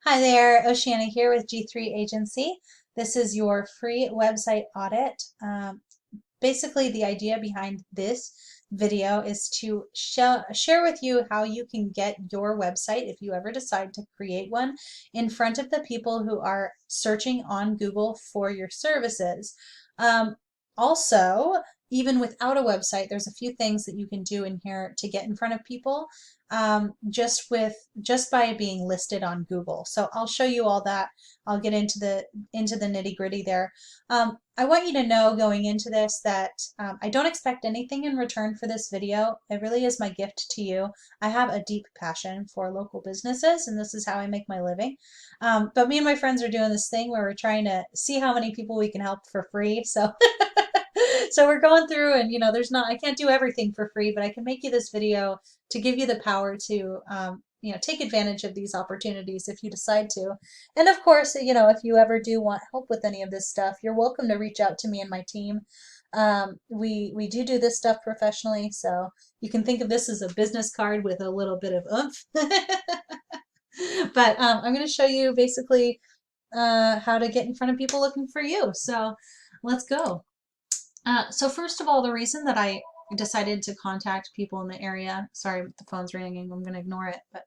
Hi there, Oceana here with G3 Agency. This is your free website audit. Basically, the idea behind this video is to share with you how you can get your website, if you ever decide to create one, in front of the people who are searching on Google for your services. Um, Also, even without a website, there's a few things that you can do in here to get in front of people just by being listed on Google. So I'll show you all that. I'll get into the nitty gritty there. I want you to know going into this that I don't expect anything in return for this video. It really is my gift to you. I have a deep passion for local businesses, and this is how I make my living. But me and my friends are doing this thing where we're trying to see how many people we can help for free. So so we're going through and I can't do everything for free, but I can make you this video to give you the power to take advantage of these opportunities if you decide to. And of course, if you ever do want help with any of this stuff, you're welcome to reach out to me and my team. We do this stuff professionally, so you can think of this as a business card with a little bit of oomph. But I'm going to show you basically how to get in front of people looking for you. So let's go. So first of all, the reason that I decided to contact people in the area, sorry, the phone's ringing, I'm going to ignore it, but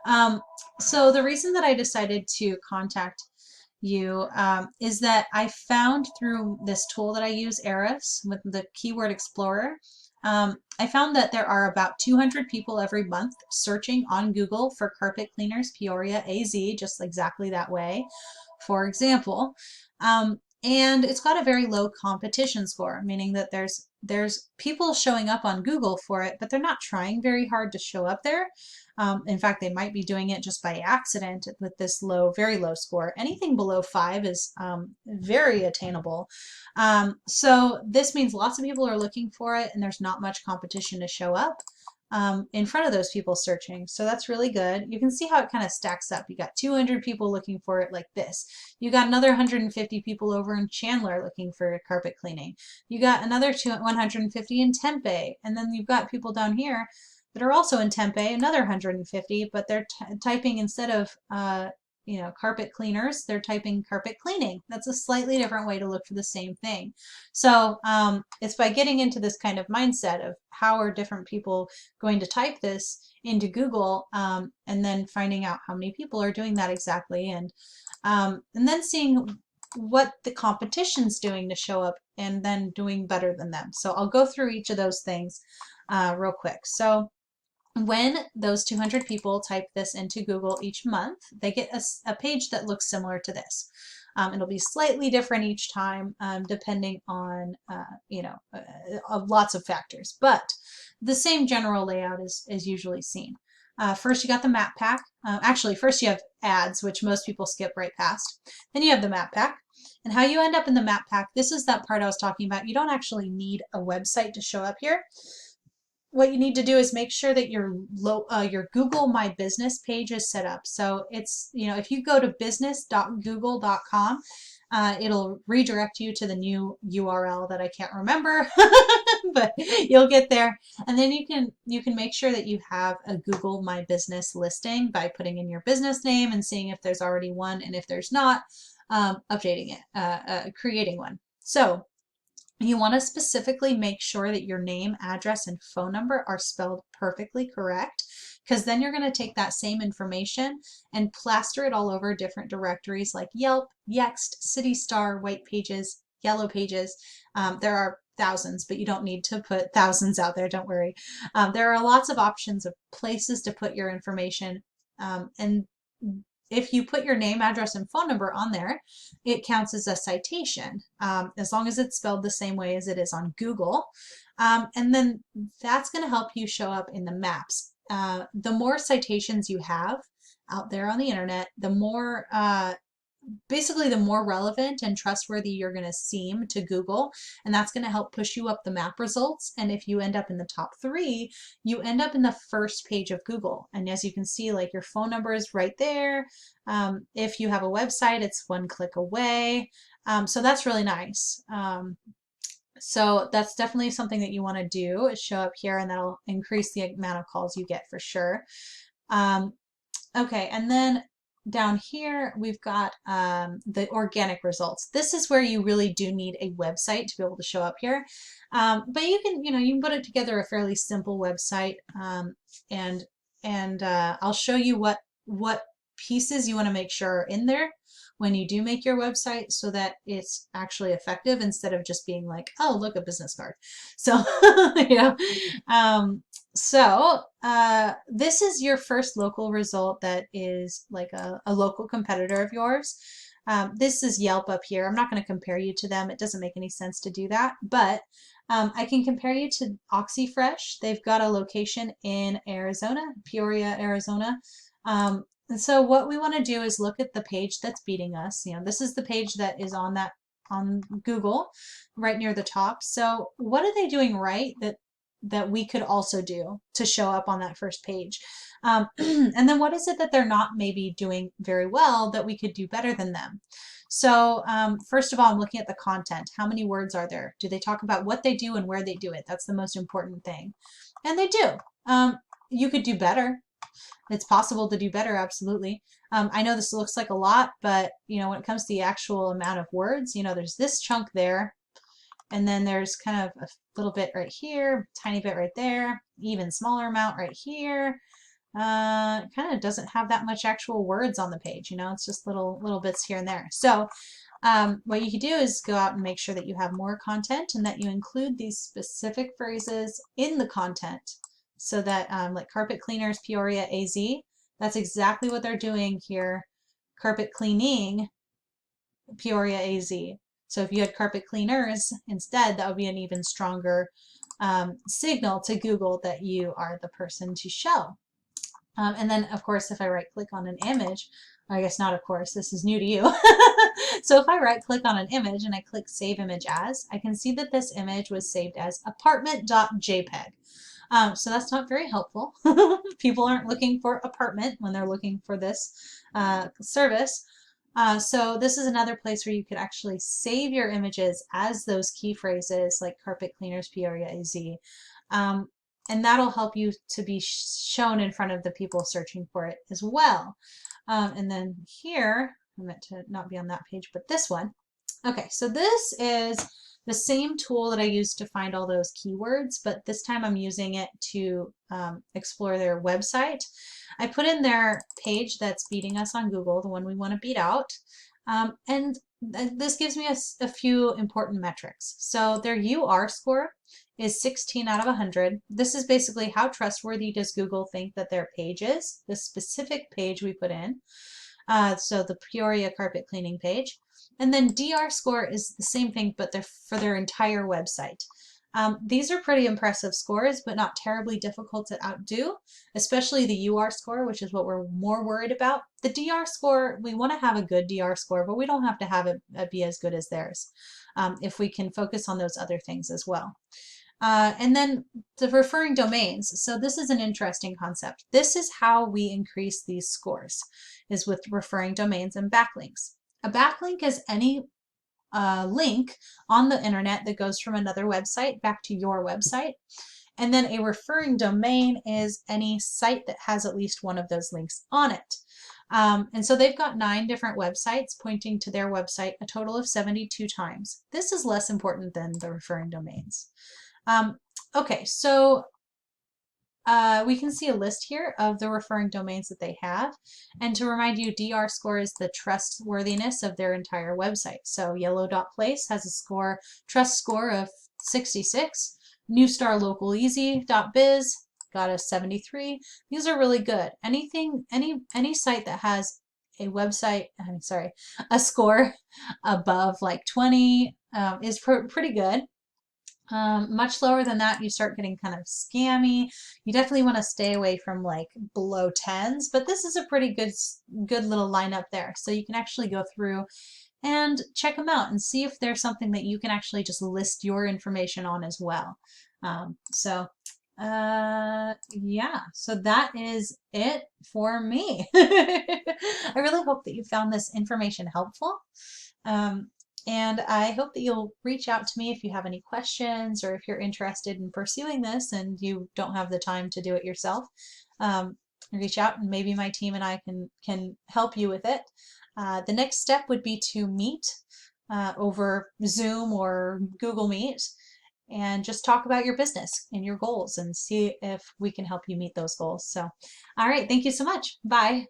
um, so the reason that I decided to contact you is that I found through this tool that I use, Eris, with the Keyword Explorer, I found that there are about 200 people every month searching on Google for carpet cleaners, Peoria, AZ, just exactly that way, for example. And it's got a very low competition score, meaning that there's people showing up on Google for it, but they're not trying very hard to show up there. In fact, they might be doing it just by accident with this low, very low score. Anything below 5 is very attainable. So this means lots of people are looking for it, and there's not much competition to show up in front of those people searching. So that's really good. You can see how it kind of stacks up. You got 200 people looking for it like this. You got another 150 people over in Chandler looking for carpet cleaning. You got another 150 in Tempe. And then you've got people down here that are also in Tempe, another 150, but they're typing instead of carpet cleaners, they're typing carpet cleaning. That's a slightly different way to look for the same thing. So it's by getting into this kind of mindset of how are different people going to type this into Google, and then finding out how many people are doing that exactly, and then seeing what the competition's doing to show up and then doing better than them. So I'll go through each of those things real quick. So when those 200 people type this into Google each month, they get a page that looks similar to this. It'll be slightly different each time, depending on, lots of factors, but the same general layout is usually seen. First, you got the map pack. Actually, first you have ads, which most people skip right past. Then you have the map pack. And how you end up in the map pack, this is that part I was talking about. You don't actually need a website to show up here. What you need to do is make sure that your Google My Business page is set up. So it's, if you go to business.google.com, it'll redirect you to the new URL that I can't remember, but you'll get there. And then you can make sure that you have a Google My Business listing by putting in your business name and seeing if there's already one, and if there's not, updating it, creating one. So you want to specifically make sure that your name, address, and phone number are spelled perfectly correct, because then you're going to take that same information and plaster it all over different directories like Yelp, Yext, City Star, White Pages, Yellow Pages. There are thousands, but you don't need to put thousands out there, don't worry. There are lots of options of places to put your information, and if you put your name, address, and phone number on there, it counts as a citation, as long as it's spelled the same way as it is on Google. And then that's going to help you show up in the maps. The more citations you have out there on the internet, the more basically the more relevant and trustworthy you're going to seem to Google, and that's going to help push you up the map results. And if you end up in the top 3, you end up in the first page of Google. And as you can see, like, your phone number is right there. If you have a website, it's one click away. So that's really nice. So that's definitely something that you want to do, is show up here, and that'll increase the amount of calls you get for sure. Okay, and then down here, we've got the organic results. This is where you really do need a website to be able to show up here. But you can, you can put it together a fairly simple website, and I'll show you what pieces you want to make sure are in there when you do make your website so that it's actually effective instead of just being like, oh, look, a business card. So, you know, this is your first local result that is like a local competitor of yours. This is Yelp up here. I'm not going to compare you to them. It doesn't make any sense to do that, but I can compare you to OxyFresh. They've got a location in Arizona, Peoria, Arizona. And so what we want to do is look at the page that's beating us. This is the page that is on Google, right near the top. So what are they doing right that we could also do to show up on that first page? And then what is it that they're not maybe doing very well that we could do better than them? So first of all, I'm looking at the content. How many words are there? Do they talk about what they do and where they do it? That's the most important thing. And they do. You could do better. It's possible to do better, absolutely. I know this looks like a lot, but when it comes to the actual amount of words, there's this chunk there, and then there's kind of a little bit right here, tiny bit right there, even smaller amount right here. Kind of doesn't have that much actual words on the page, it's just little bits here and there. So what you can do is go out and make sure that you have more content and that you include these specific phrases in the content. So that like carpet cleaners, Peoria, AZ, that's exactly what they're doing here. Carpet cleaning, Peoria, AZ. So if you had carpet cleaners instead, that would be an even stronger signal to Google that you are the person to show. And then, of course, if I right click on an image, I guess not, of course, this is new to you. So if I right click on an image and I click Save Image As, I can see that this image was saved as apartment.jpg. So that's not very helpful. People aren't looking for apartment when they're looking for this service. So this is another place where you could actually save your images as those key phrases like carpet cleaners, Peoria, AZ. And that'll help you to be shown in front of the people searching for it as well. And then here, I meant to not be on that page, but this one. Okay, so this is the same tool that I used to find all those keywords, but this time I'm using it to explore their website. I put in their page that's beating us on Google, the one we want to beat out, and this gives me a few important metrics. So their UR score is 16 out of 100. This is basically how trustworthy does Google think that their page is, the specific page we put in. So the Peoria carpet cleaning page. And then DR score is the same thing, but they're for their entire website. These are pretty impressive scores, but not terribly difficult to outdo, especially the UR score, which is what we're more worried about. The DR score, we want to have a good DR score, but we don't have to have it be as good as theirs if we can focus on those other things as well. And then the referring domains. So this is an interesting concept. This is how we increase these scores, is with referring domains and backlinks. A backlink is any link on the internet that goes from another website back to your website. And then a referring domain is any site that has at least one of those links on it. And so they've got 9 different websites pointing to their website a total of 72 times. This is less important than the referring domains. Okay, so we can see a list here of the referring domains that they have. And to remind you, DR score is the trustworthiness of their entire website. So yellow.place has a trust score of 66. newstarlocaleasy.biz got a 73. These are really good. Any site that has a score above like 20 is pretty good. Much lower than that, you start getting kind of scammy. You definitely want to stay away from like below 10s, but this is a pretty good little lineup there. So you can actually go through and check them out and see if there's something that you can actually just list your information on as well. Yeah, so that is it for me. I really hope that you found this information helpful. And I hope that you'll reach out to me if you have any questions or if you're interested in pursuing this and you don't have the time to do it yourself. reach out, and maybe my team and I can help you with it. The next step would be to meet over Zoom or Google Meet and just talk about your business and your goals and see if we can help you meet those goals. So, all right, thank you so much. Bye.